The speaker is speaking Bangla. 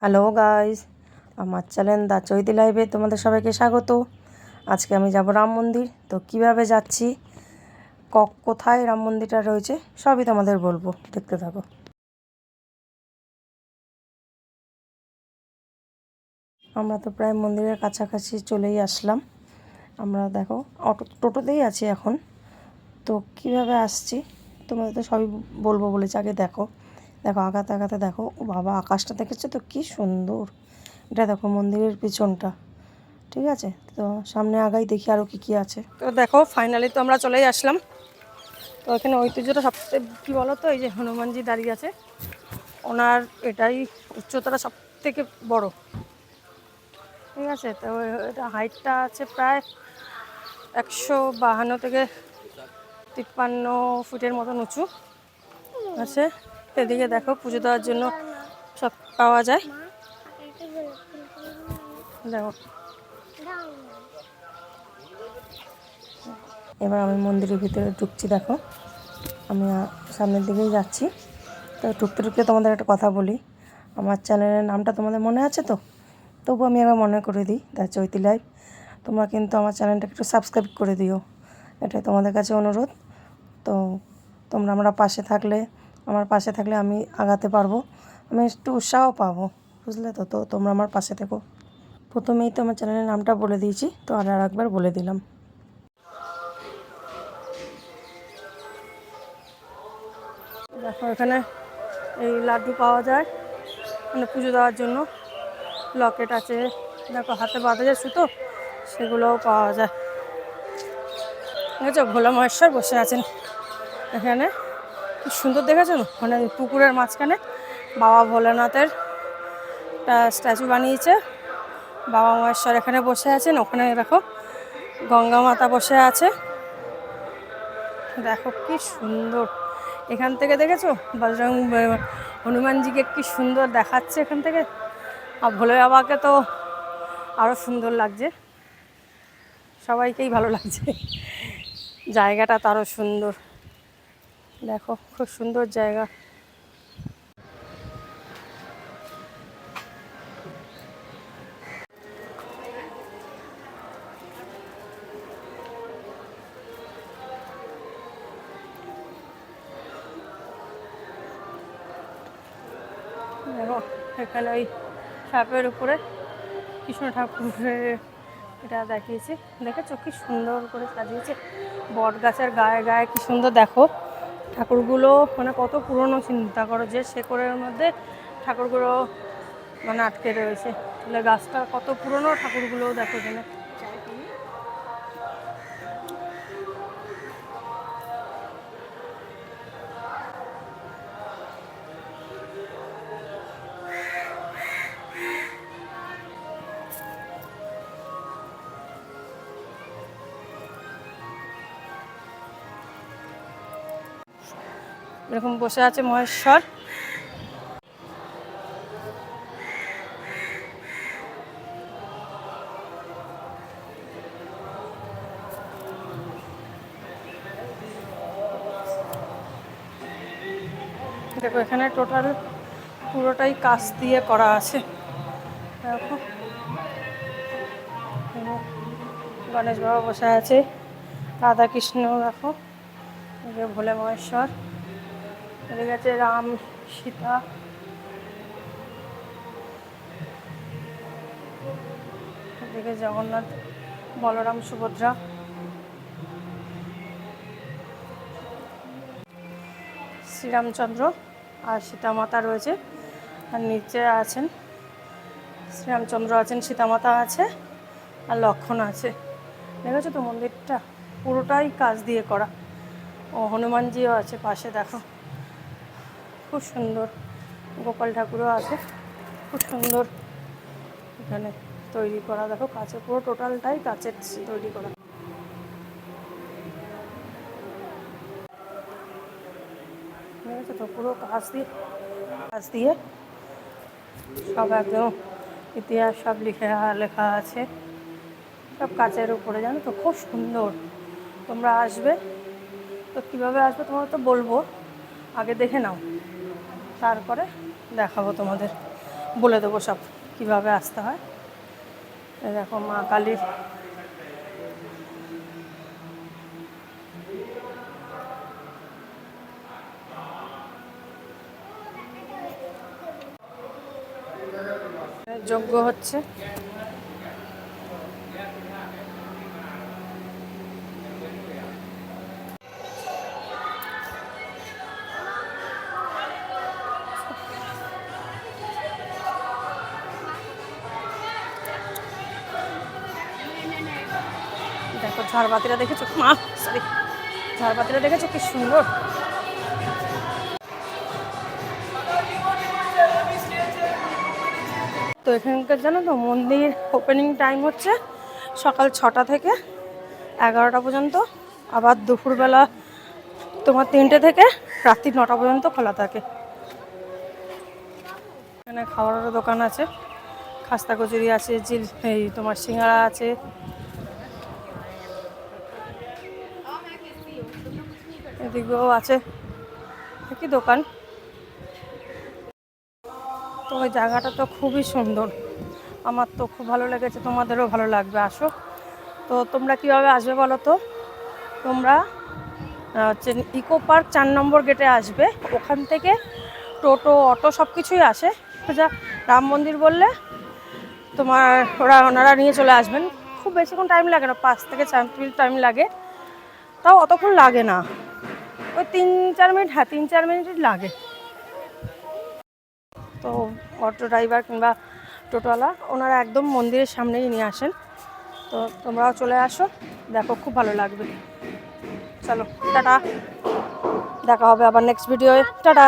হ্যালো গাইস, আমার চ্যানেল দা চৈতি লাইভে তোমাদের সবাইকে স্বাগত। আজকে আমি যাব রাম মন্দির। তো কিভাবে যাচ্ছি, কোথায় রাম মন্দিরটা রয়েছে সবই তোমাদের বলবো, দেখতে থাকো। আমরা তো প্রায় মন্দিরের কাছাকাছি চলেই আসলাম। আমরা দেখো টোটোতেই আছি এখন। তো কিভাবে আসছি তোমাদের তো সবই বলবো বলেছি। আগে দেখো দেখো আগাতে আগাতে দেখো, ও বাবা, আকাশটা দেখেছো তো কি সুন্দর। এটা দেখো মন্দিরের পিছনটা, ঠিক আছে। তো সামনে আগাই দেখি আরও কী কী আছে। তো দেখো ফাইনালি তো আমরা চলেই আসলাম। তো এখানে ঐতিহ্যটা সবথেকে কী বলো তো, এই যে হনুমানজি দাঁড়িয়ে আছে, ওনার এটাই উচ্চতাটা সব থেকে বড়, ঠিক আছে। তো এটা হাইটটা আছে প্রায় 152 থেকে 53 ফিটের মতন উঁচু আছে। এদিকে দেখো পুজো দেওয়ার জন্য সব পাওয়া যায়। দেখো এবার আমি মন্দিরের ভিতরে ঢুকছি। দেখো আমি সামনের দিকেই যাচ্ছি। তো ঢুকতে ঢুকতে তোমাদের একটা কথা বলি, আমার চ্যানেলের নামটা তোমাদের মনে আছে তো? তবু আমি আবার মনে করে দিই, দ্য চৈতি লাইভ। তোমরা কিন্তু আমার চ্যানেলটাকে একটু সাবস্ক্রাইব করে দিও, এটাই তোমাদের কাছে অনুরোধ। তো তোমরা আমার পাশে থাকলে আমি আগাতে পারবো, আমি একটু উৎসাহ পাবো, বুঝলে তো? তো তোমরা আমার পাশে থেকো। প্রথমেই তো আমার চ্যানেলের নামটা বলে দিয়েছি, তো আর একবার বলে দিলাম। দেখো এখানে এই লাড্ডু পাওয়া যায়, মানে পুজো দেওয়ার জন্য। লকেট আছে, দেখো হাতে বাঁধা যায় সুতো, সেগুলোও পাওয়া যায়। ঠিক আছে, ভোলা মহেশ্বর বসে আছেন এখানে, কি সুন্দর দেখেছো। মানে পুকুরের মাঝখানে বাবা ভোলানাথের একটা স্ট্যাচু বানিয়েছে। বাবা মহেশ্বর এখানে বসে আছেন, ওখানে দেখো গঙ্গা মাতা বসে আছে। দেখো কি সুন্দর এখান থেকে, দেখেছো বজরং হনুমানজিকে কি সুন্দর দেখাচ্ছে এখান থেকে। আর ভোলে বাবাকে তো আরও সুন্দর লাগছে, সবাইকেই ভালো লাগছে। জায়গাটা তারও সুন্দর, দেখো খুব সুন্দর জায়গা। দেখো এখানে ওই সাপের উপরে কৃষ্ণ ঠাকুরের এটা দেখিয়েছে, দেখেছো কি সুন্দর করে সাজিয়েছে। বট গাছের গায়ে গায়ে কি সুন্দর দেখো ঠাকুরগুলো, মানে কত পুরনো চিন্তা করো, যে শেকড়ের মধ্যে ঠাকুরগুলো মানে আটকে রয়েছে। তাহলে গাছটা কত পুরনো, ঠাকুরগুলোও দেখো এখানে। এরকম বসে আছে মহেশ্বর। দেখো এখানে টোটাল পুরোটাই কাঁচ দিয়ে করা আছে। দেখো গণেশ বাবা বসে আছে, রাধা কৃষ্ণ দেখো, এদিকে ভোলে মহেশ্বর, এদিকে আছে রাম সীতা, এদিকে জগন্নাথ বলরাম সুভদ্রা, শ্রীরামচন্দ্র আর সীতামাতা রয়েছে। আর নিচে আছেন শ্রীরামচন্দ্র আছেন, সীতামাতা আছে আর লক্ষ্মণ আছে। দেখেছো তো মন্দিরটা পুরোটাই কাঁচ দিয়ে করা। ও হনুমানজিও আছে পাশে, দেখো খুব সুন্দর। গোপাল ঠাকুরও আছে, খুব সুন্দর এখানে তৈরি করা। দেখো কাঁচের, পুরো টোটালটাই কাঁচের তৈরি করা। ঠিক আছে তো, পুরো কাঁচ দিয়ে সব একদম ইতিহাস সব লেখা আছে, সব কাঁচের উপরে, জানো তো খুব সুন্দর। তোমরা আসবে তো কীভাবে আসবে তোমরা তো বলবো, আগে দেখে নাও, তারপরে দেখাবো তোমাদের। বলে দেবো সব কীভাবে আসতে হয়। এই দেখো মা কালীর যজ্ঞ হচ্ছে। দেখো ঝাড়বাতিটা দেখেছো মা, সরি, ঝাড়বাতিটা দেখেছো কি সুন্দর। তো এখানকার জানো তো মন্দির ওপেনিং টাইম হচ্ছে সকাল 6টা থেকে 11টা পর্যন্ত, আবার দুপুরবেলা তোমার 3টে থেকে রাত্রি 9টা পর্যন্ত খোলা থাকে। এখানে খাবারেরও দোকান আছে, খাস্তা কচুরি আছে, এই তোমার সিঙ্গাড়া আছে। এদিকেও আছে কি দোকান। তো ওই জায়গাটা তো খুবই সুন্দর, আমার তো খুব ভালো লেগেছে, তোমাদেরও ভালো লাগবে, আসো। তো তোমরা কীভাবে আসবে বলো তো, তোমরা হচ্ছে ইকো পার্ক 4 নম্বর গেটে আসবে, ওখান থেকে টোটো অটো সব কিছুই আসে। যা রাম মন্দির বললে তোমার ওনারা নিয়ে চলে আসবেন। খুব বেশিক্ষণ টাইম লাগে না, 5 থেকে 4 মিনিট টাইম লাগে, তাও অতক্ষণ লাগে না, ওই 3-4 মিনিট, হ্যাঁ 3-4 মিনিট লাগে। তো অটো ড্রাইভার কিংবা টোটোওয়ালা ওনারা একদম মন্দিরের সামনেই নিয়ে আসেন। তো তোমরাও চলে আসো, দেখো খুব ভালো লাগবে। চলো টাটা, দেখা হবে আবার নেক্সট ভিডিওয়ে, টাটা।